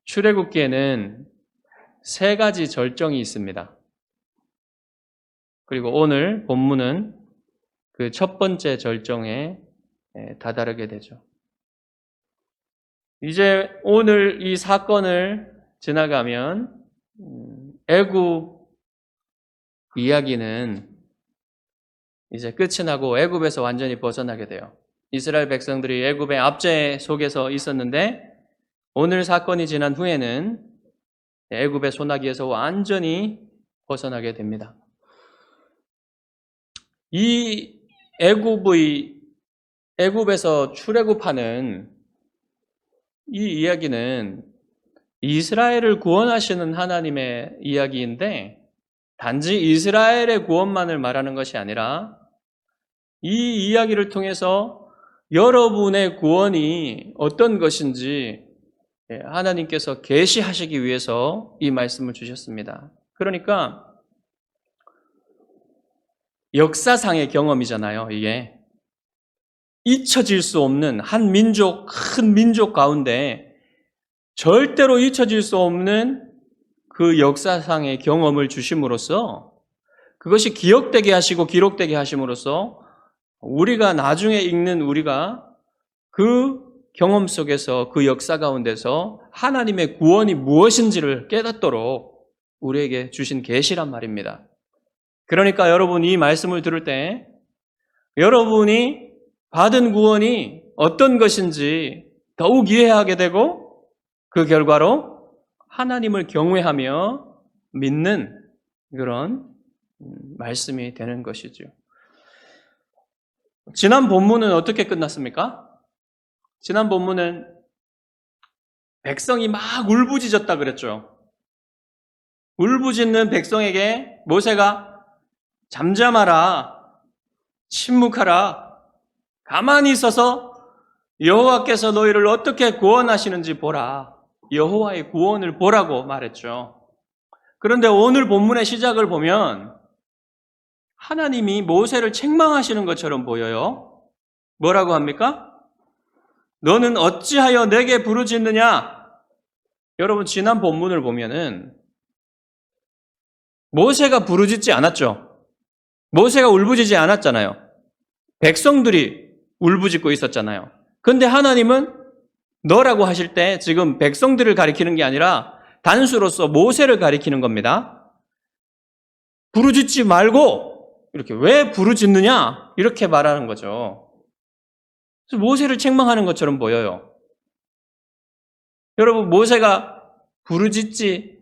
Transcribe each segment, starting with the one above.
출애굽기에는 세 가지 절정이 있습니다. 그리고 오늘 본문은 그 첫 번째 절정에 다다르게 되죠. 이제 오늘 이 사건을 지나가면 애굽 이야기는 이제 끝이 나고 애굽에서 완전히 벗어나게 돼요. 이스라엘 백성들이 애굽의 압제 속에서 있었는데 오늘 사건이 지난 후에는 애굽의 소나기에서 완전히 벗어나게 됩니다. 이 애굽에서 출애굽하는 이 이야기는 이스라엘을 구원하시는 하나님의 이야기인데 단지 이스라엘의 구원만을 말하는 것이 아니라 이 이야기를 통해서 여러분의 구원이 어떤 것인지 하나님께서 계시하시기 위해서 이 말씀을 주셨습니다. 그러니까 역사상의 경험이잖아요, 이게. 잊혀질 수 없는 한 민족, 큰 민족 가운데 절대로 잊혀질 수 없는 그 역사상의 경험을 주심으로써 그것이 기억되게 하시고 기록되게 하심으로써 우리가 나중에 읽는 우리가 그 경험 속에서 그 역사 가운데서 하나님의 구원이 무엇인지를 깨닫도록 우리에게 주신 계시란 말입니다. 그러니까 여러분 이 말씀을 들을 때 여러분이 받은 구원이 어떤 것인지 더욱 이해하게 되고 그 결과로 하나님을 경외하며 믿는 그런 말씀이 되는 것이죠. 지난 본문은 어떻게 끝났습니까? 지난 본문은 백성이 막 울부짖었다 그랬죠. 울부짖는 백성에게 모세가 잠잠하라, 침묵하라, 가만히 있어서 여호와께서 너희를 어떻게 구원하시는지 보라. 여호와의 구원을 보라고 말했죠. 그런데 오늘 본문의 시작을 보면 하나님이 모세를 책망하시는 것처럼 보여요. 뭐라고 합니까? 너는 어찌하여 내게 부르짖느냐? 여러분 지난 본문을 보면은 모세가 부르짖지 않았죠. 모세가 울부짖지 않았잖아요. 백성들이 울부짖고 있었잖아요. 그런데 하나님은 너라고 하실 때 지금 백성들을 가리키는 게 아니라 단수로서 모세를 가리키는 겁니다. 부르짖지 말고 이렇게 왜 부르짖느냐? 이렇게 말하는 거죠. 그래서 모세를 책망하는 것처럼 보여요. 여러분 모세가 부르짖지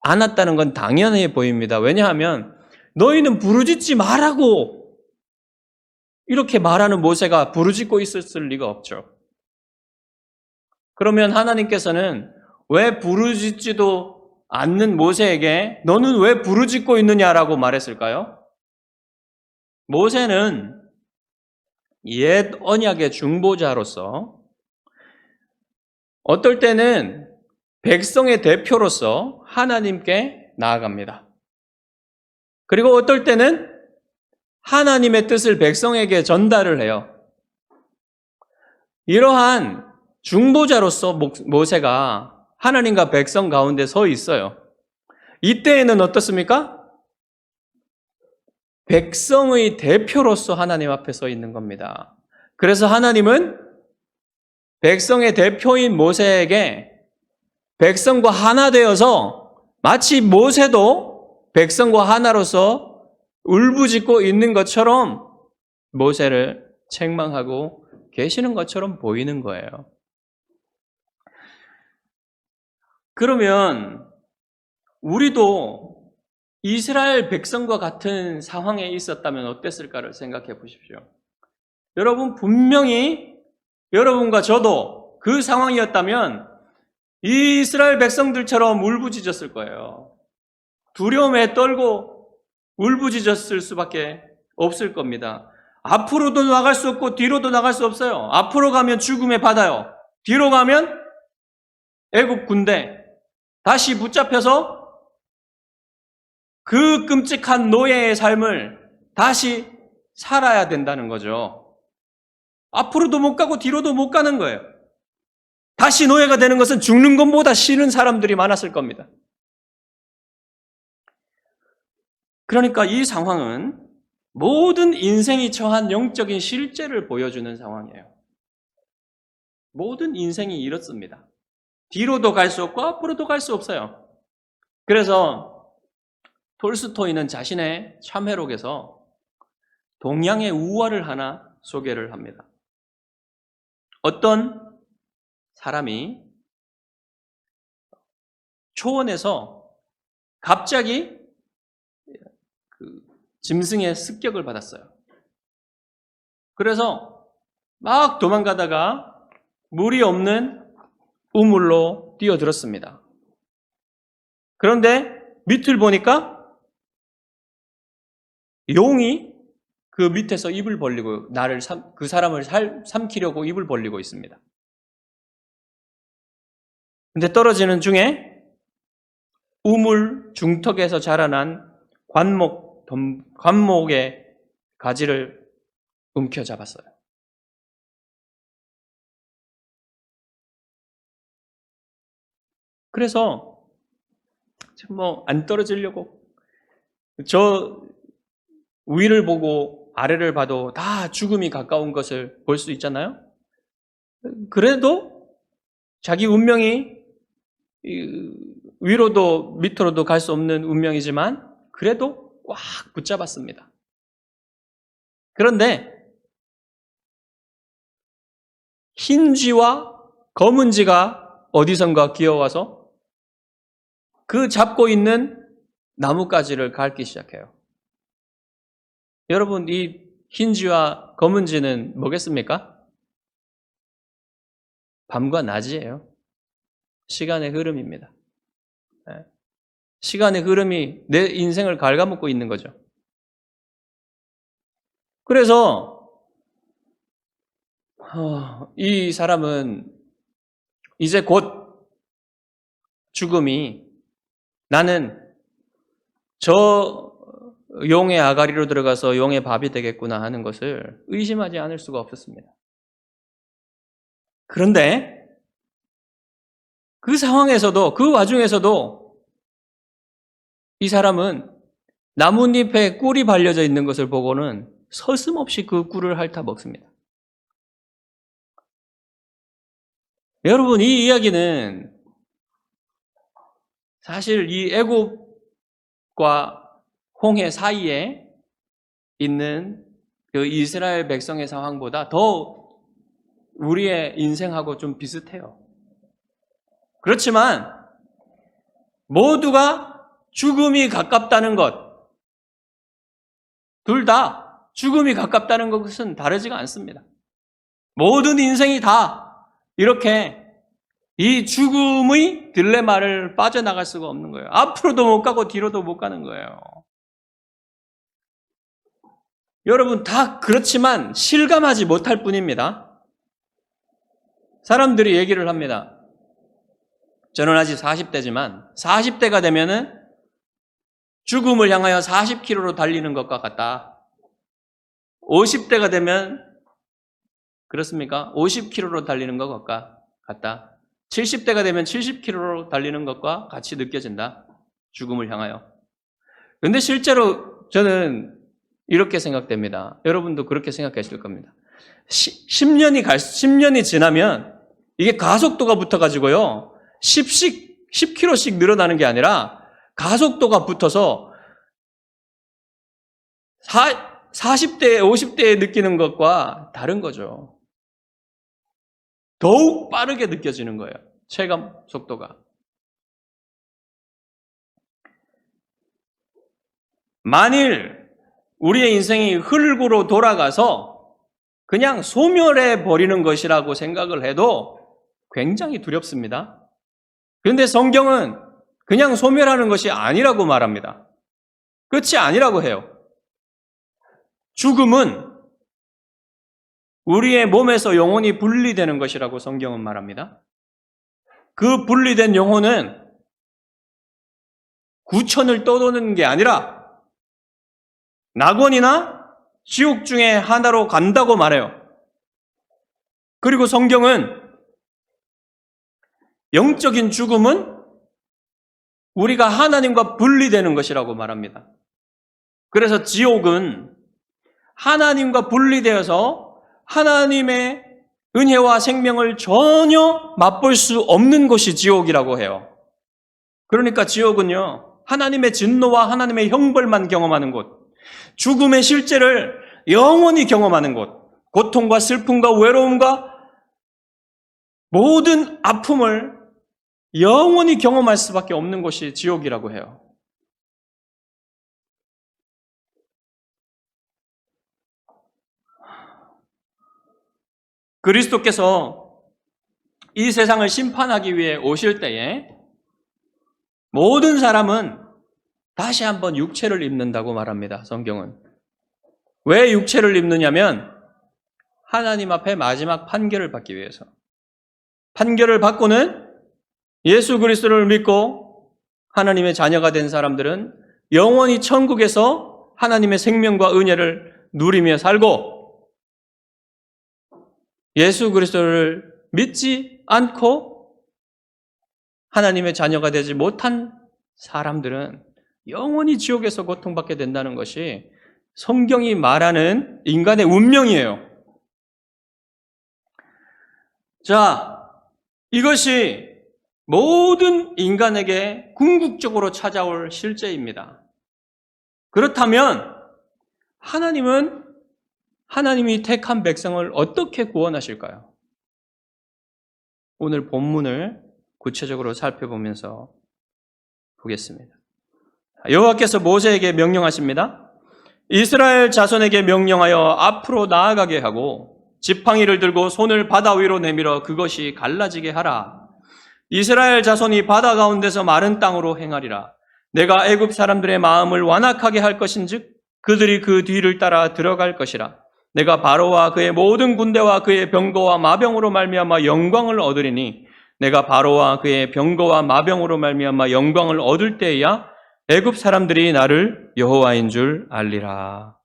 않았다는 건 당연해 보입니다. 왜냐하면 너희는 부르짖지 말라고 이렇게 말하는 모세가 부르짖고 있었을 리가 없죠. 그러면 하나님께서는 왜 부르짖지도 않는 모세에게 너는 왜 부르짖고 있느냐라고 말했을까요? 모세는 옛 언약의 중보자로서 어떨 때는 백성의 대표로서 하나님께 나아갑니다. 그리고 어떨 때는 하나님의 뜻을 백성에게 전달을 해요. 이러한 중보자로서 모세가 하나님과 백성 가운데 서 있어요. 이때에는 어떻습니까? 백성의 대표로서 하나님 앞에 서 있는 겁니다. 그래서 하나님은 백성의 대표인 모세에게 백성과 하나 되어서 마치 모세도 백성과 하나로서 울부짖고 있는 것처럼 모세를 책망하고 계시는 것처럼 보이는 거예요. 그러면 우리도 이스라엘 백성과 같은 상황에 있었다면 어땠을까를 생각해 보십시오. 여러분 분명히 여러분과 저도 그 상황이었다면 이 이스라엘 백성들처럼 울부짖었을 거예요. 두려움에 떨고 울부짖었을 수밖에 없을 겁니다. 앞으로도 나갈 수 없고 뒤로도 나갈 수 없어요. 앞으로 가면 죽음의 바다요. 뒤로 가면 애굽 군대. 다시 붙잡혀서 그 끔찍한 노예의 삶을 다시 살아야 된다는 거죠. 앞으로도 못 가고 뒤로도 못 가는 거예요. 다시 노예가 되는 것은 죽는 것보다 싫은 사람들이 많았을 겁니다. 그러니까 이 상황은 모든 인생이 처한 영적인 실제를 보여주는 상황이에요. 모든 인생이 이렇습니다. 뒤로도 갈 수 없고 앞으로도 갈 수 없어요. 그래서 톨스토이는 자신의 참회록에서 동양의 우화를 하나 소개를 합니다. 어떤 사람이 초원에서 갑자기 짐승의 습격을 받았어요. 그래서 막 도망가다가 물이 없는 우물로 뛰어들었습니다. 그런데 밑을 보니까 용이 그 밑에서 입을 벌리고 그 사람을 삼키려고 입을 벌리고 있습니다. 근데 떨어지는 중에 우물 중턱에서 자라난 관목의 가지를 움켜잡았어요. 그래서 안 떨어지려고 저 위를 보고 아래를 봐도 다 죽음이 가까운 것을 볼 수 있잖아요. 그래도 자기 운명이 위로도 밑으로도 갈 수 없는 운명이지만 그래도 꽉 붙잡았습니다. 그런데 흰 쥐와 검은 쥐가 어디선가 기어와서 그 잡고 있는 나뭇가지를 닳기 시작해요. 여러분, 이 흰 쥐와 검은 쥐는 뭐겠습니까? 밤과 낮이에요. 시간의 흐름입니다. 시간의 흐름이 내 인생을 갉아먹고 있는 거죠. 그래서 이 사람은 이제 곧 죽음이 나는 저 용의 아가리로 들어가서 용의 밥이 되겠구나 하는 것을 의심하지 않을 수가 없었습니다. 그런데 그 상황에서도, 그 와중에서도 이 사람은 나뭇잎에 꿀이 발려져 있는 것을 보고는 서슴없이 그 꿀을 핥아 먹습니다. 여러분, 이 이야기는 사실 이 애굽과 홍해 사이에 있는 그 이스라엘 백성의 상황보다 더 우리의 인생하고 좀 비슷해요. 그렇지만 모두가 죽음이 가깝다는 것, 둘 다 죽음이 가깝다는 것은 다르지가 않습니다. 모든 인생이 다 이렇게 이 죽음의 딜레마를 빠져나갈 수가 없는 거예요. 앞으로도 못 가고 뒤로도 못 가는 거예요. 여러분, 다 그렇지만 실감하지 못할 뿐입니다. 사람들이 얘기를 합니다. 저는 아직 40대지만 40대가 되면은 죽음을 향하여 40km로 달리는 것과 같다. 50대가 되면 그렇습니까? 50km로 달리는 것과 같다. 70대가 되면 70km로 달리는 것과 같이 느껴진다. 죽음을 향하여. 그런데 실제로 저는 이렇게 생각됩니다. 여러분도 그렇게 생각하실 겁니다. 10년이 지나면 이게 가속도가 붙어가지고요. 10km씩 늘어나는 게 아니라 가속도가 붙어서 40대, 50대에 느끼는 것과 다른 거죠. 더욱 빠르게 느껴지는 거예요. 체감 속도가. 만일 우리의 인생이 흙으로 돌아가서 그냥 소멸해 버리는 것이라고 생각을 해도 굉장히 두렵습니다. 그런데 성경은 그냥 소멸하는 것이 아니라고 말합니다. 끝이 아니라고 해요. 죽음은 우리의 몸에서 영혼이 분리되는 것이라고 성경은 말합니다. 그 분리된 영혼은 구천을 떠도는 게 아니라 낙원이나 지옥 중에 하나로 간다고 말해요. 그리고 성경은 영적인 죽음은 우리가 하나님과 분리되는 것이라고 말합니다. 그래서 지옥은 하나님과 분리되어서 하나님의 은혜와 생명을 전혀 맛볼 수 없는 곳이 지옥이라고 해요. 그러니까 지옥은요, 하나님의 진노와 하나님의 형벌만 경험하는 곳, 죽음의 실제를 영원히 경험하는 곳, 고통과 슬픔과 외로움과 모든 아픔을 영원히 경험할 수밖에 없는 곳이 지옥이라고 해요. 그리스도께서 이 세상을 심판하기 위해 오실 때에 모든 사람은 다시 한번 육체를 입는다고 말합니다. 성경은. 왜 육체를 입느냐면 하나님 앞에 마지막 판결을 받기 위해서. 판결을 받고는 예수 그리스도를 믿고 하나님의 자녀가 된 사람들은 영원히 천국에서 하나님의 생명과 은혜를 누리며 살고, 예수 그리스도를 믿지 않고 하나님의 자녀가 되지 못한 사람들은 영원히 지옥에서 고통받게 된다는 것이 성경이 말하는 인간의 운명이에요. 자, 이것이 모든 인간에게 궁극적으로 찾아올 실제입니다. 그렇다면 하나님은 하나님이 택한 백성을 어떻게 구원하실까요? 오늘 본문을 구체적으로 살펴보면서 보겠습니다. 여호와께서 모세에게 명령하십니다. 이스라엘 자손에게 명령하여 앞으로 나아가게 하고 지팡이를 들고 손을 바다 위로 내밀어 그것이 갈라지게 하라. 이스라엘 자손이 바다 가운데서 마른 땅으로 행하리라. 내가 애굽 사람들의 마음을 완악하게 할 것인즉 그들이 그 뒤를 따라 들어갈 것이라. 내가 바로와 그의 모든 군대와 그의 병거와 마병으로 말미암아 영광을 얻으리니 내가 바로와 그의 병거와 마병으로 말미암아 영광을 얻을 때에야 애굽 사람들이 나를 여호와인 줄 알리라.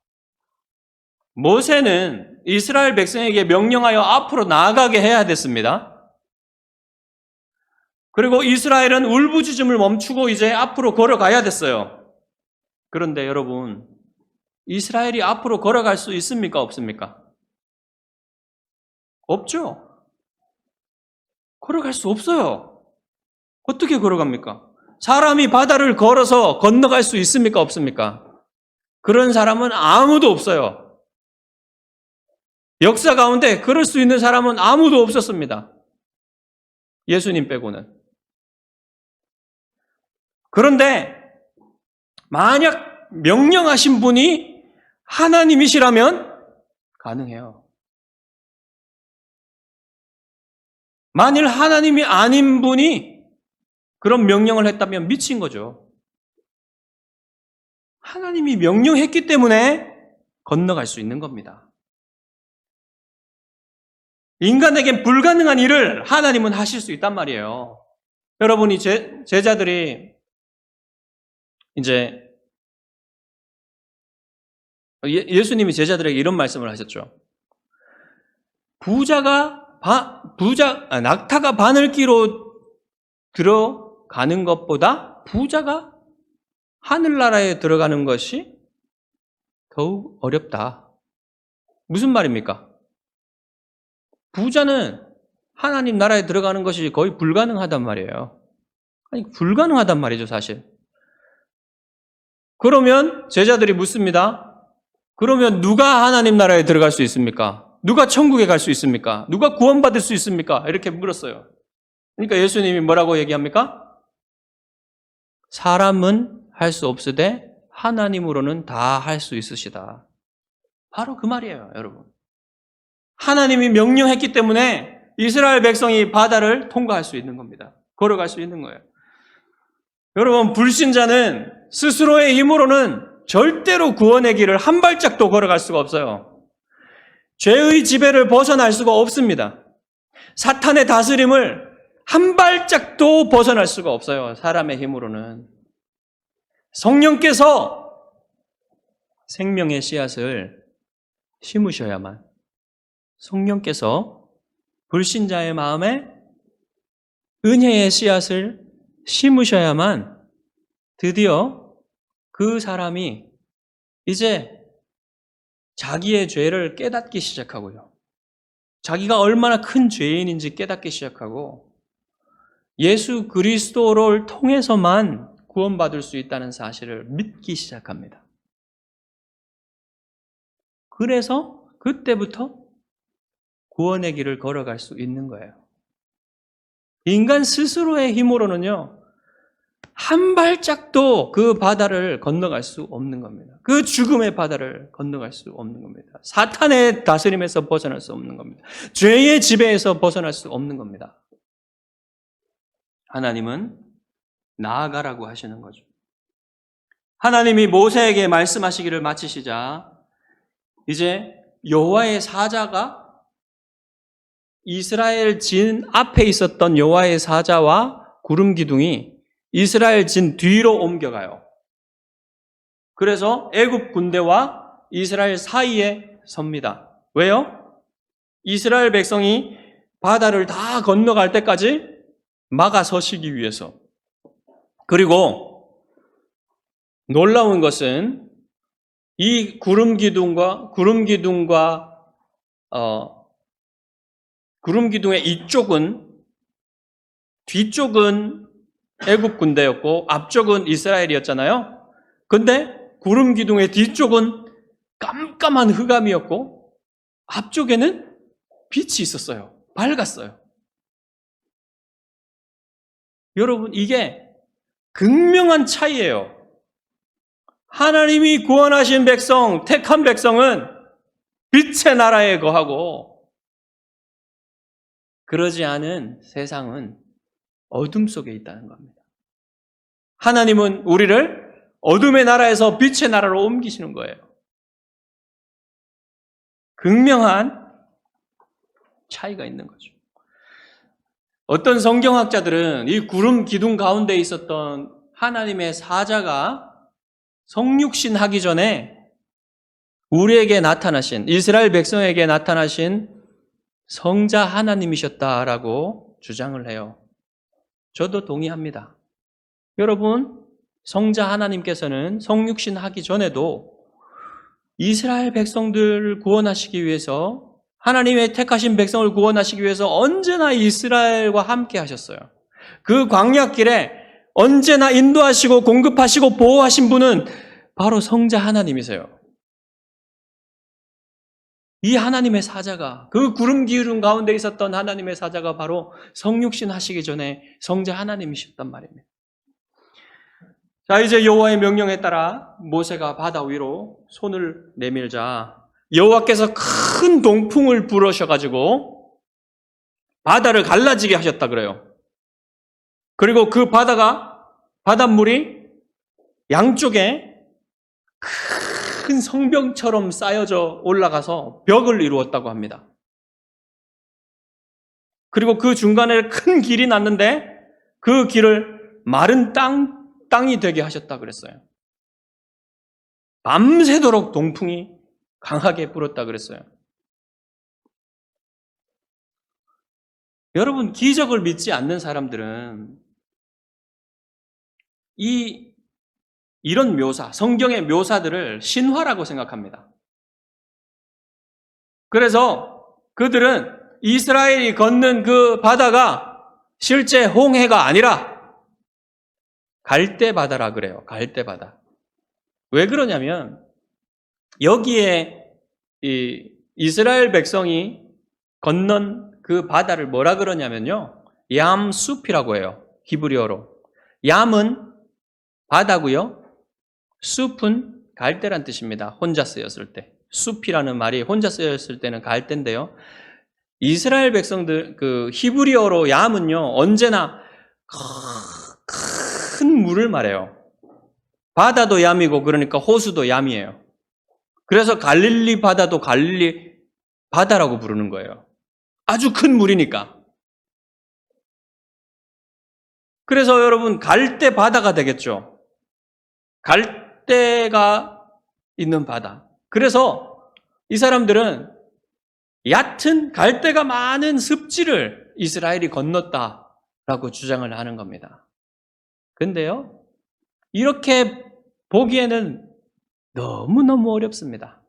모세는 이스라엘 백성에게 명령하여 앞으로 나아가게 해야 됐습니다. 그리고 이스라엘은 울부짖음을 멈추고 이제 앞으로 걸어가야 됐어요. 그런데 여러분, 이스라엘이 앞으로 걸어갈 수 있습니까? 없습니까? 없죠. 걸어갈 수 없어요. 어떻게 걸어갑니까? 사람이 바다를 걸어서 건너갈 수 있습니까? 없습니까? 그런 사람은 아무도 없어요. 역사 가운데 그럴 수 있는 사람은 아무도 없었습니다. 예수님 빼고는. 그런데 만약 명령하신 분이 하나님이시라면 가능해요. 만일 하나님이 아닌 분이 그런 명령을 했다면 미친 거죠. 하나님이 명령했기 때문에 건너갈 수 있는 겁니다. 인간에겐 불가능한 일을 하나님은 하실 수 있단 말이에요. 여러분이 제자들이 이제 예수님이 제자들에게 이런 말씀을 하셨죠. 낙타가 바늘기로 들어가는 것보다 부자가 하늘나라에 들어가는 것이 더욱 어렵다. 무슨 말입니까? 부자는 하나님 나라에 들어가는 것이 거의 불가능하단 말이에요. 아니, 불가능하단 말이죠, 사실. 그러면 제자들이 묻습니다. 그러면 누가 하나님 나라에 들어갈 수 있습니까? 누가 천국에 갈 수 있습니까? 누가 구원받을 수 있습니까? 이렇게 물었어요. 그러니까 예수님이 뭐라고 얘기합니까? 사람은 할 수 없으되 하나님으로는 다 할 수 있으시다. 바로 그 말이에요, 여러분. 하나님이 명령했기 때문에 이스라엘 백성이 바다를 통과할 수 있는 겁니다. 걸어갈 수 있는 거예요. 여러분, 불신자는 스스로의 힘으로는 절대로 구원의 길을 한 발짝도 걸어갈 수가 없어요. 죄의 지배를 벗어날 수가 없습니다. 사탄의 다스림을 한 발짝도 벗어날 수가 없어요. 사람의 힘으로는. 성령께서 생명의 씨앗을 심으셔야만, 성령께서 불신자의 마음에 은혜의 씨앗을 심으셔야만 드디어 그 사람이 이제 자기의 죄를 깨닫기 시작하고요. 자기가 얼마나 큰 죄인인지 깨닫기 시작하고 예수 그리스도를 통해서만 구원받을 수 있다는 사실을 믿기 시작합니다. 그래서 그때부터 구원의 길을 걸어갈 수 있는 거예요. 인간 스스로의 힘으로는요, 한 발짝도 그 바다를 건너갈 수 없는 겁니다. 그 죽음의 바다를 건너갈 수 없는 겁니다. 사탄의 다스림에서 벗어날 수 없는 겁니다. 죄의 지배에서 벗어날 수 없는 겁니다. 하나님은 나아가라고 하시는 거죠. 하나님이 모세에게 말씀하시기를 마치시자 이제 여호와의 사자가 이스라엘 진 앞에 있었던 여호와의 사자와 구름 기둥이 이스라엘 진 뒤로 옮겨가요. 그래서 애굽 군대와 이스라엘 사이에 섭니다. 왜요? 이스라엘 백성이 바다를 다 건너갈 때까지 막아서시기 위해서. 그리고 놀라운 것은 이 구름 기둥의 뒤쪽은 애굽 군대였고 앞쪽은 이스라엘이었잖아요. 근데 구름 기둥의 뒤쪽은 깜깜한 흑암이었고 앞쪽에는 빛이 있었어요. 밝았어요. 여러분, 이게 극명한 차이예요. 하나님이 구원하신 백성, 택한 백성은 빛의 나라에 거하고 그러지 않은 세상은 어둠 속에 있다는 겁니다. 하나님은 우리를 어둠의 나라에서 빛의 나라로 옮기시는 거예요. 극명한 차이가 있는 거죠. 어떤 성경학자들은 이 구름 기둥 가운데 있었던 하나님의 사자가 성육신 하기 전에 우리에게 나타나신, 이스라엘 백성에게 나타나신 성자 하나님이셨다라고 주장을 해요. 저도 동의합니다. 여러분, 성자 하나님께서는 성육신 하기 전에도 이스라엘 백성들을 구원하시기 위해서, 하나님의 택하신 백성을 구원하시기 위해서 언제나 이스라엘과 함께 하셨어요. 그 광야길에 언제나 인도하시고 공급하시고 보호하신 분은 바로 성자 하나님이세요. 이 하나님의 사자가, 그 구름 기둥 가운데 있었던 하나님의 사자가 바로 성육신 하시기 전에 성자 하나님이셨단 말입니다. 자, 이제 여호와의 명령에 따라 모세가 바다 위로 손을 내밀자 여호와께서 큰 동풍을 불으셔가지고 바다를 갈라지게 하셨다 그래요. 그리고 그 바닷물이 양쪽에 큰 성벽처럼 쌓여져 올라가서 벽을 이루었다고 합니다. 그리고 그 중간에 큰 길이 났는데 그 길을 마른 땅이 되게 하셨다 그랬어요. 밤새도록 동풍이 강하게 불었다 그랬어요. 여러분, 기적을 믿지 않는 사람들은 이런 묘사, 성경의 묘사들을 신화라고 생각합니다. 그래서 그들은 이스라엘이 걷는 그 바다가 실제 홍해가 아니라 갈대바다라 그래요. 갈대바다. 왜 그러냐면 여기에 이 이스라엘 백성이 건넌 그 바다를 뭐라 그러냐면요, 얌숲이라고 해요. 히브리어로. 얌은 바다고요. 숲은 갈대란 뜻입니다. 혼자 쓰였을 때. 숲이라는 말이 혼자 쓰였을 때는 갈대인데요. 이스라엘 백성들, 그 히브리어로 얌은요, 언제나 큰 물을 말해요. 바다도 얌이고 그러니까 호수도 얌이에요. 그래서 갈릴리 바다도 갈릴리 바다라고 부르는 거예요. 아주 큰 물이니까. 그래서 여러분, 갈대 바다가 되겠죠. 갈대가 있는 바다. 그래서 이 사람들은 얕은 갈대가 많은 습지를 이스라엘이 건넜다. 라고 주장을 하는 겁니다. 근데요, 이렇게 보기에는 너무너무 어렵습니다.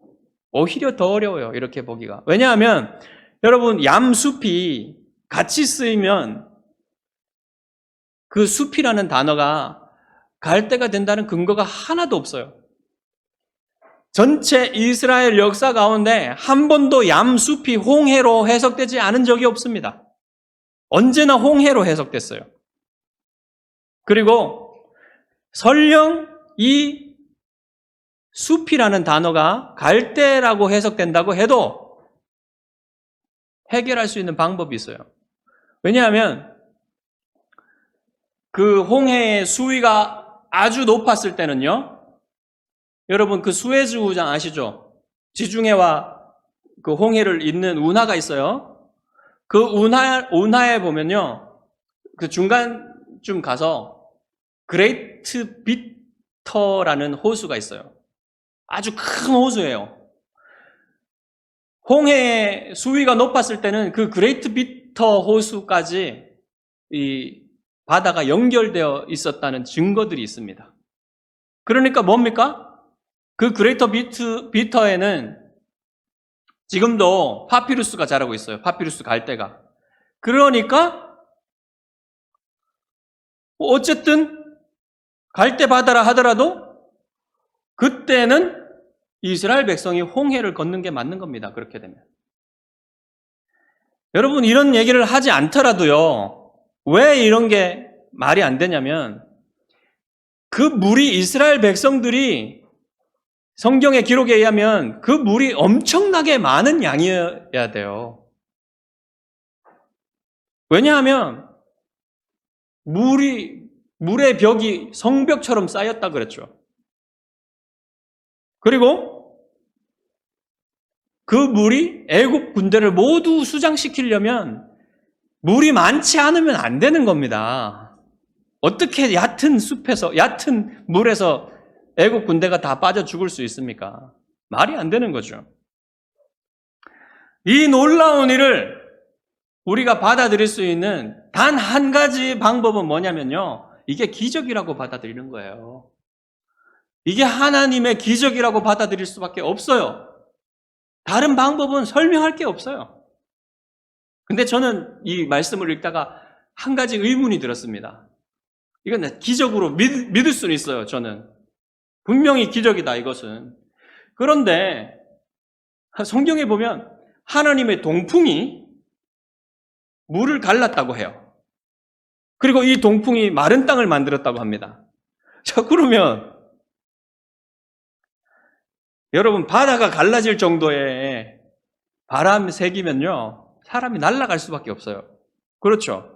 오히려 더 어려워요, 이렇게 보기가. 왜냐하면 여러분, 얌숲이 같이 쓰이면 그 숲이라는 단어가 갈대가 된다는 근거가 하나도 없어요. 전체 이스라엘 역사 가운데 한 번도 얌숲이 홍해로 해석되지 않은 적이 없습니다. 언제나 홍해로 해석됐어요. 그리고 설령 이 숲이라는 단어가 갈대라고 해석된다고 해도 해결할 수 있는 방법이 있어요. 왜냐하면 그 홍해의 수위가 아주 높았을 때는요, 여러분 그 수에즈 우장 아시죠? 지중해와 그 홍해를 잇는 운하가 있어요. 그 운하에 보면요, 그 중간쯤 가서 그레이트 비터라는 호수가 있어요. 아주 큰 호수예요. 홍해의 수위가 높았을 때는 그 그레이트 비터 호수까지 이 바다가 연결되어 있었다는 증거들이 있습니다. 그러니까 뭡니까? 그 그레이터 비터에는 지금도 파피루스가 자라고 있어요. 파피루스 갈대가. 그러니까 어쨌든 갈대 바다라 하더라도 그때는 이스라엘 백성이 홍해를 걷는 게 맞는 겁니다. 그렇게 되면. 여러분, 이런 얘기를 하지 않더라도요, 왜 이런 게 말이 안 되냐면 그 물이 이스라엘 백성들이 성경의 기록에 의하면 그 물이 엄청나게 많은 양이어야 돼요. 왜냐하면 물의 벽이 성벽처럼 쌓였다 그랬죠. 그리고 그 물이 애굽 군대를 모두 수장시키려면 물이 많지 않으면 안 되는 겁니다. 어떻게 얕은 숲에서, 얕은 물에서 애국 군대가 다 빠져 죽을 수 있습니까? 말이 안 되는 거죠. 이 놀라운 일을 우리가 받아들일 수 있는 단 한 가지 방법은 뭐냐면요, 이게 기적이라고 받아들이는 거예요. 이게 하나님의 기적이라고 받아들일 수밖에 없어요. 다른 방법은 설명할 게 없어요. 근데 저는 이 말씀을 읽다가 한 가지 의문이 들었습니다. 이건 기적으로 믿을 수는 있어요, 저는. 분명히 기적이다, 이것은. 그런데 성경에 보면 하나님의 동풍이 물을 갈랐다고 해요. 그리고 이 동풍이 마른 땅을 만들었다고 합니다. 자, 그러면 여러분, 바다가 갈라질 정도의 바람 색이면요, 사람이 날아갈 수밖에 없어요. 그렇죠?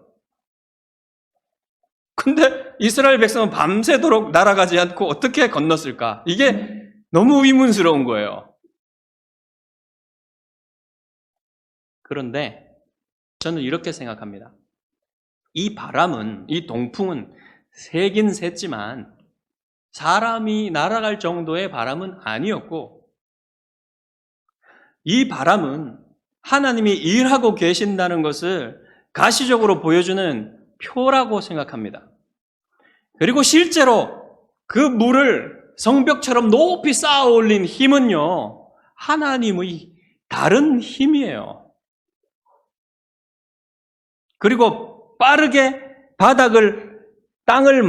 근데 이스라엘 백성은 밤새도록 날아가지 않고 어떻게 건넜을까? 이게 너무 의문스러운 거예요. 그런데 저는 이렇게 생각합니다. 이 바람은, 이 동풍은 세긴 샜지만 사람이 날아갈 정도의 바람은 아니었고, 이 바람은 하나님이 일하고 계신다는 것을 가시적으로 보여주는 표라고 생각합니다. 그리고 실제로 그 물을 성벽처럼 높이 쌓아 올린 힘은요, 하나님의 다른 힘이에요. 그리고 빠르게 땅을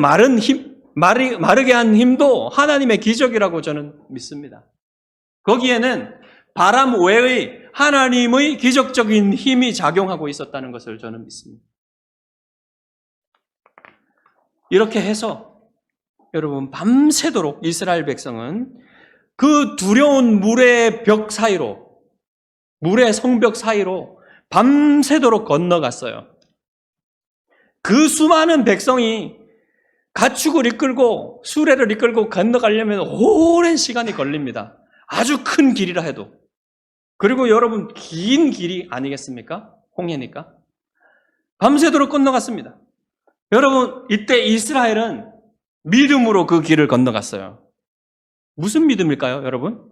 마르게 한 힘도 하나님의 기적이라고 저는 믿습니다. 거기에는 바람 외의 하나님의 기적적인 힘이 작용하고 있었다는 것을 저는 믿습니다. 이렇게 해서 여러분, 밤새도록 이스라엘 백성은 그 두려운 물의 벽 사이로, 물의 성벽 사이로 밤새도록 건너갔어요. 그 수많은 백성이 가축을 이끌고 수레를 이끌고 건너가려면 오랜 시간이 걸립니다. 아주 큰 길이라 해도. 그리고 여러분, 긴 길이 아니겠습니까? 홍해니까. 밤새도록 건너갔습니다. 여러분, 이때 이스라엘은 믿음으로 그 길을 건너갔어요. 무슨 믿음일까요, 여러분?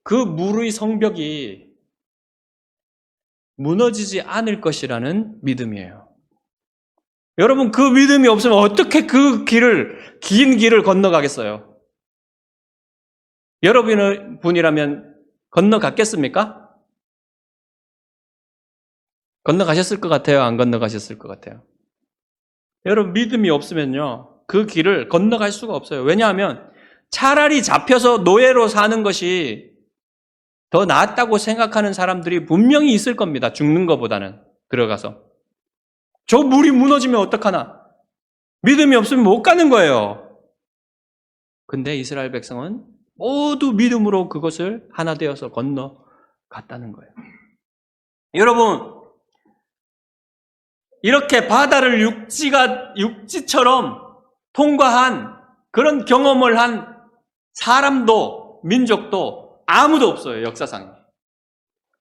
그 물의 성벽이 무너지지 않을 것이라는 믿음이에요. 여러분, 그 믿음이 없으면 어떻게 그 길을, 긴 길을 건너가겠어요? 여러분이라면 건너갔겠습니까? 건너가셨을 것 같아요? 안 건너가셨을 것 같아요? 여러분, 믿음이 없으면요, 그 길을 건너갈 수가 없어요. 왜냐하면 차라리 잡혀서 노예로 사는 것이 더 낫다고 생각하는 사람들이 분명히 있을 겁니다. 죽는 것보다는 들어가서. 저 물이 무너지면 어떡하나? 믿음이 없으면 못 가는 거예요. 근데 이스라엘 백성은 모두 믿음으로 그것을 하나 되어서 건너갔다는 거예요. 여러분, 이렇게 바다를 육지처럼 통과한 그런 경험을 한 사람도, 민족도 아무도 없어요, 역사상에.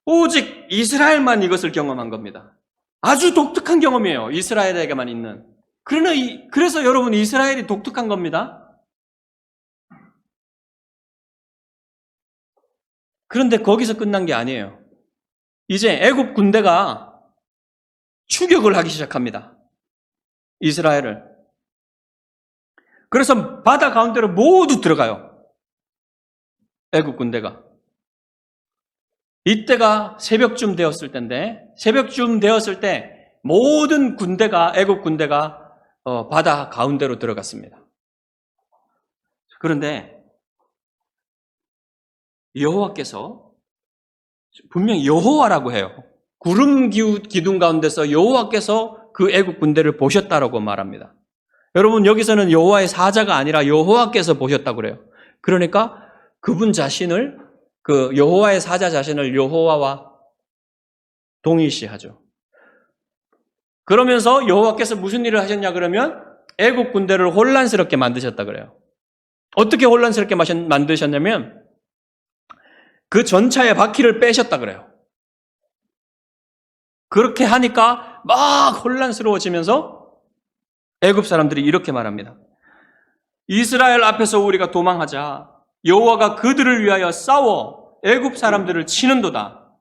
오직 이스라엘만 이것을 경험한 겁니다. 아주 독특한 경험이에요, 이스라엘에게만 있는. 그래서 여러분, 이스라엘이 독특한 겁니다. 그런데 거기서 끝난 게 아니에요. 이제 애굽 군대가 추격을 하기 시작합니다. 이스라엘을. 그래서 바다 가운데로 모두 들어가요. 애굽 군대가. 이때가 새벽쯤 되었을 때인데, 새벽쯤 되었을 때 모든 군대가, 애굽 군대가 바다 가운데로 들어갔습니다. 그런데 여호와께서, 분명히 여호와라고 해요. 구름 기둥 가운데서 여호와께서 그 애굽 군대를 보셨다라고 말합니다. 여러분, 여기서는 여호와의 사자가 아니라 여호와께서 보셨다고 그래요. 그러니까 그분 자신을, 그 여호와의 사자 자신을 여호와와 동일시하죠. 그러면서 여호와께서 무슨 일을 하셨냐 그러면 애굽 군대를 혼란스럽게 만드셨다 그래요. 어떻게 혼란스럽게 만드셨냐면 그 전차의 바퀴를 빼셨다 그래요. 그렇게 하니까 막 혼란스러워지면서 애굽 사람들이 이렇게 말합니다. 이스라엘 앞에서 우리가 도망하자. 여호와가 그들을 위하여 싸워 애굽 사람들을 치는도다.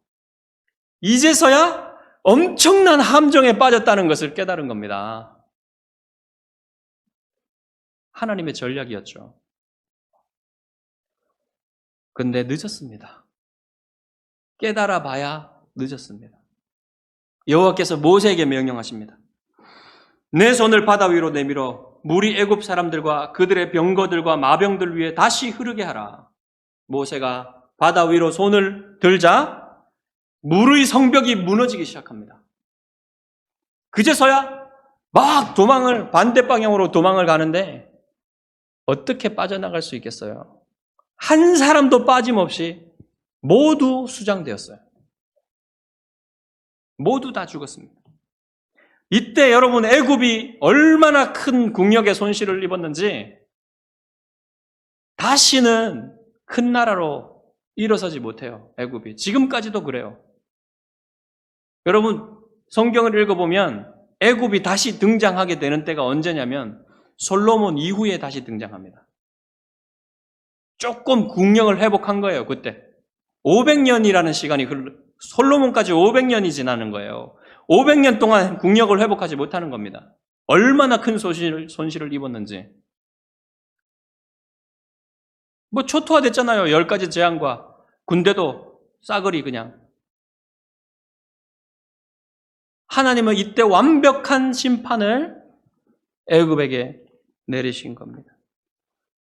이제서야 엄청난 함정에 빠졌다는 것을 깨달은 겁니다. 하나님의 전략이었죠. 근데 늦었습니다. 깨달아 봐야 늦었습니다. 여호와께서 모세에게 명령하십니다. 내 손을 바다 위로 내밀어 물이 애굽 사람들과 그들의 병거들과 마병들 위에 다시 흐르게 하라. 모세가 바다 위로 손을 들자 물의 성벽이 무너지기 시작합니다. 그제서야 막 반대 방향으로 도망을 가는데 어떻게 빠져나갈 수 있겠어요? 한 사람도 빠짐없이 모두 수장되었어요. 모두 다 죽었습니다. 이때 여러분, 애굽이 얼마나 큰 국력의 손실을 입었는지 다시는 큰 나라로 일어서지 못해요. 애굽이. 지금까지도 그래요. 여러분, 성경을 읽어보면 애굽이 다시 등장하게 되는 때가 언제냐면 솔로몬 이후에 다시 등장합니다. 조금 국력을 회복한 거예요, 그때. 500년이라는 시간이 솔로몬까지 500년이 지나는 거예요. 500년 동안 국력을 회복하지 못하는 겁니다. 얼마나 큰 손실을 입었는지. 뭐 초토화됐잖아요. 10가지 재앙과 군대도 싸그리 그냥. 하나님은 이때 완벽한 심판을 애굽에게 내리신 겁니다.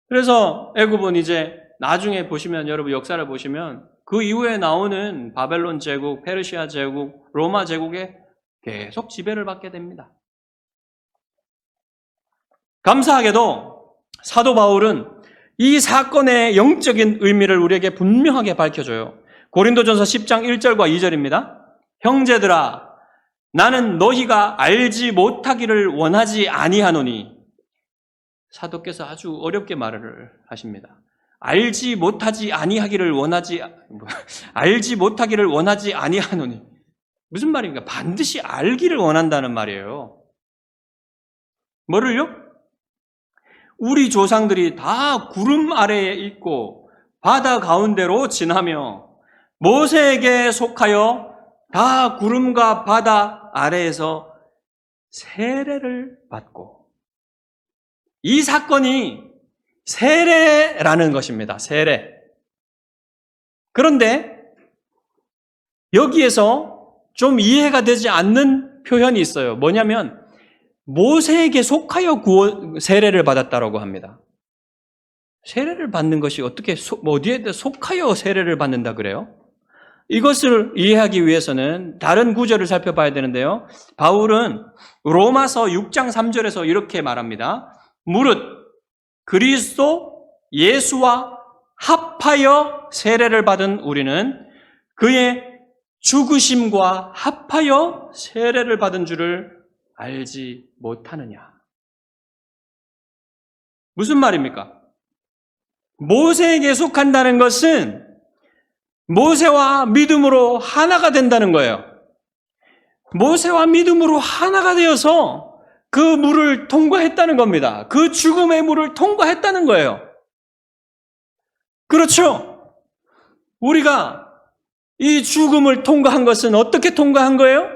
그래서 애굽은 이제 나중에 보시면, 여러분 역사를 보시면 그 이후에 나오는 바벨론 제국, 페르시아 제국, 로마 제국에 계속 지배를 받게 됩니다. 감사하게도 사도 바울은 이 사건의 영적인 의미를 우리에게 분명하게 밝혀줘요. 고린도전서 10장 1절과 2절입니다. 형제들아, 나는 너희가 알지 못하기를 원하지 아니하노니. 사도께서 아주 어렵게 말을 하십니다. 알지 못하기를 원하지 아니하노니. 무슨 말입니까? 반드시 알기를 원한다는 말이에요. 뭐를요? 우리 조상들이 다 구름 아래에 있고 바다 가운데로 지나며 모세에게 속하여 다 구름과 바다 아래에서 세례를 받고, 이 사건이 세례라는 것입니다. 세례. 그런데 여기에서 좀 이해가 되지 않는 표현이 있어요. 뭐냐면 모세에게 속하여 세례를 받았다라고 합니다. 세례를 받는 것이 어떻게 어디에 속하여 세례를 받는다 그래요? 이것을 이해하기 위해서는 다른 구절을 살펴봐야 되는데요. 바울은 로마서 6장 3절에서 이렇게 말합니다. 무릇 그리스도 예수와 합하여 세례를 받은 우리는 그의 죽으심과 합하여 세례를 받은 줄을 알지 못하느냐. 무슨 말입니까? 모세에게 속한다는 것은 모세와 믿음으로 하나가 된다는 거예요. 모세와 믿음으로 하나가 되어서 그 물을 통과했다는 겁니다. 그 죽음의 물을 통과했다는 거예요. 그렇죠? 우리가 이 죽음을 통과한 것은 어떻게 통과한 거예요?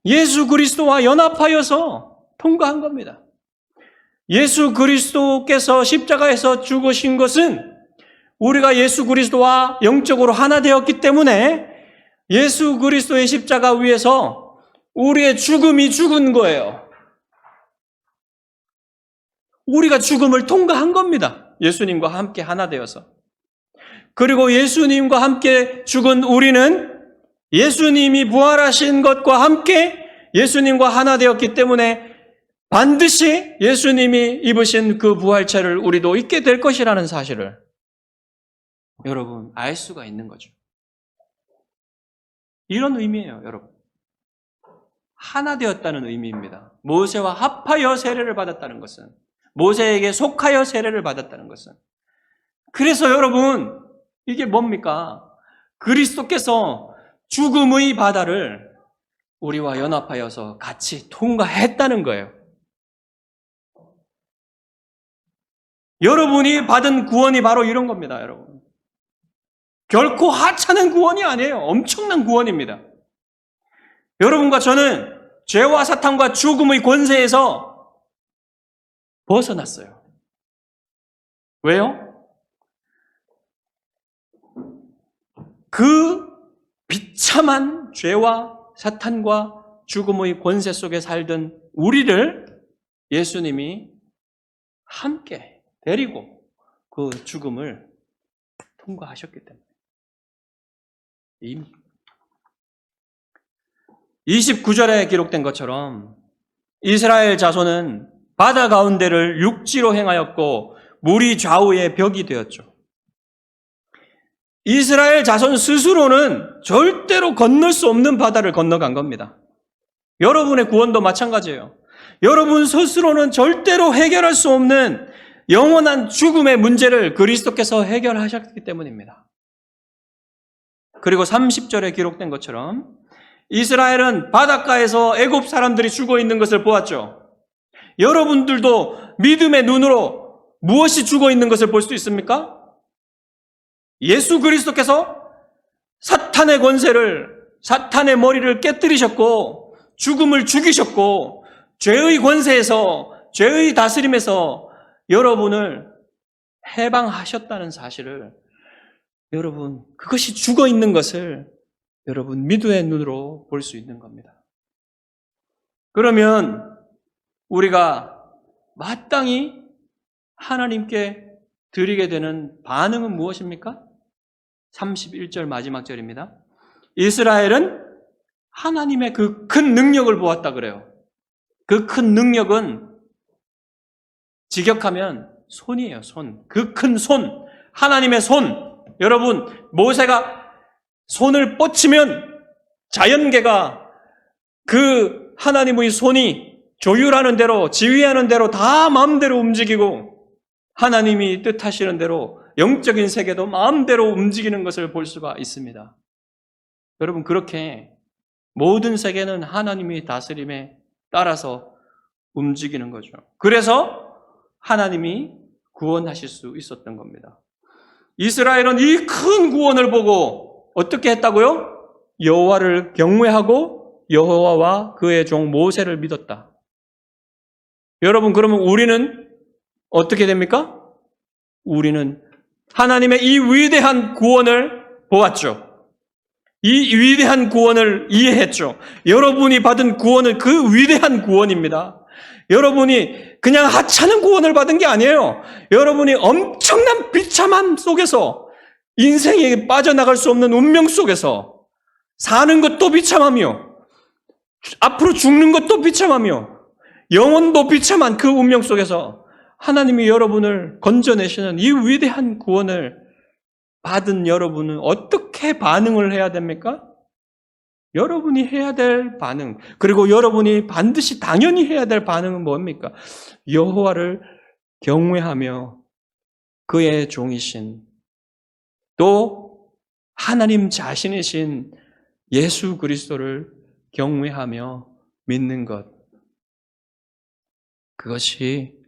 예수 그리스도와 연합하여서 통과한 겁니다. 예수 그리스도께서 십자가에서 죽으신 것은 우리가 예수 그리스도와 영적으로 하나 되었기 때문에 예수 그리스도의 십자가 위에서 우리의 죽음이 죽은 거예요. 우리가 죽음을 통과한 겁니다. 예수님과 함께 하나 되어서. 그리고 예수님과 함께 죽은 우리는 예수님이 부활하신 것과 함께 예수님과 하나 되었기 때문에 반드시 예수님이 입으신 그 부활체를 우리도 입게 될 것이라는 사실을 여러분 알 수가 있는 거죠. 이런 의미예요, 여러분. 하나 되었다는 의미입니다. 모세와 합하여 세례를 받았다는 것은, 모세에게 속하여 세례를 받았다는 것은. 그래서 여러분 이게 뭡니까? 그리스도께서 죽음의 바다를 우리와 연합하여서 같이 통과했다는 거예요. 여러분이 받은 구원이 바로 이런 겁니다, 여러분. 결코 하찮은 구원이 아니에요. 엄청난 구원입니다. 여러분과 저는 죄와 사탄과 죽음의 권세에서 벗어났어요. 왜요? 그 비참한 죄와 사탄과 죽음의 권세 속에 살던 우리를 예수님이 함께 데리고 그 죽음을 통과하셨기 때문에. 29절에 기록된 것처럼 이스라엘 자손은 바다 가운데를 육지로 행하였고 물이 좌우에 벽이 되었죠. 이스라엘 자손 스스로는 절대로 건널 수 없는 바다를 건너간 겁니다. 여러분의 구원도 마찬가지예요. 여러분 스스로는 절대로 해결할 수 없는 영원한 죽음의 문제를 그리스도께서 해결하셨기 때문입니다. 그리고 30절에 기록된 것처럼 이스라엘은 바닷가에서 애굽 사람들이 죽어 있는 것을 보았죠. 여러분들도 믿음의 눈으로 무엇이 죽어 있는 것을 볼 수 있습니까? 예수 그리스도께서 사탄의 권세를, 사탄의 머리를 깨뜨리셨고 죽음을 죽이셨고 죄의 권세에서, 죄의 다스림에서 여러분을 해방하셨다는 사실을, 여러분 그것이 죽어 있는 것을 여러분 믿음의 눈으로 볼 수 있는 겁니다. 그러면 우리가 마땅히 하나님께 드리게 되는 반응은 무엇입니까? 31절 마지막 절입니다. 이스라엘은 하나님의 그 큰 능력을 보았다 그래요. 그 큰 능력은 직역하면 손이에요, 손. 그 큰 손, 하나님의 손. 여러분, 모세가 손을 뻗치면 자연계가 그 하나님의 손이 조율하는 대로, 지휘하는 대로 다 마음대로 움직이고 하나님이 뜻하시는 대로 영적인 세계도 마음대로 움직이는 것을 볼 수가 있습니다. 여러분, 그렇게 모든 세계는 하나님의 다스림에 따라서 움직이는 거죠. 그래서 하나님이 구원하실 수 있었던 겁니다. 이스라엘은 이 큰 구원을 보고 어떻게 했다고요? 여호와를 경외하고 여호와와 그의 종 모세를 믿었다. 여러분, 그러면 우리는 어떻게 됩니까? 우리는 하나님의 이 위대한 구원을 보았죠. 이 위대한 구원을 이해했죠. 여러분이 받은 구원은 그 위대한 구원입니다. 여러분이 그냥 하찮은 구원을 받은 게 아니에요. 여러분이 엄청난 비참함 속에서 인생에 빠져나갈 수 없는 운명 속에서 사는 것도 비참하며 앞으로 죽는 것도 비참하며 영혼도 비참한 그 운명 속에서 하나님이 여러분을 건져내시는 이 위대한 구원을 받은 여러분은 어떻게 반응을 해야 됩니까? 여러분이 해야 될 반응, 그리고 여러분이 반드시 당연히 해야 될 반응은 뭡니까? 여호와를 경외하며 그의 종이신 또 하나님 자신이신 예수 그리스도를 경외하며 믿는 것. 그것이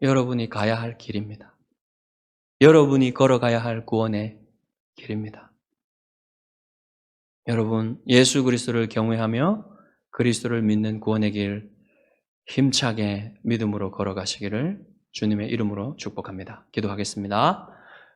여러분이 가야 할 길입니다. 여러분이 걸어가야 할 구원의 길입니다. 여러분, 예수 그리스도를 경외하며 그리스도를 믿는 구원의 길 힘차게 믿음으로 걸어가시기를 주님의 이름으로 축복합니다. 기도하겠습니다.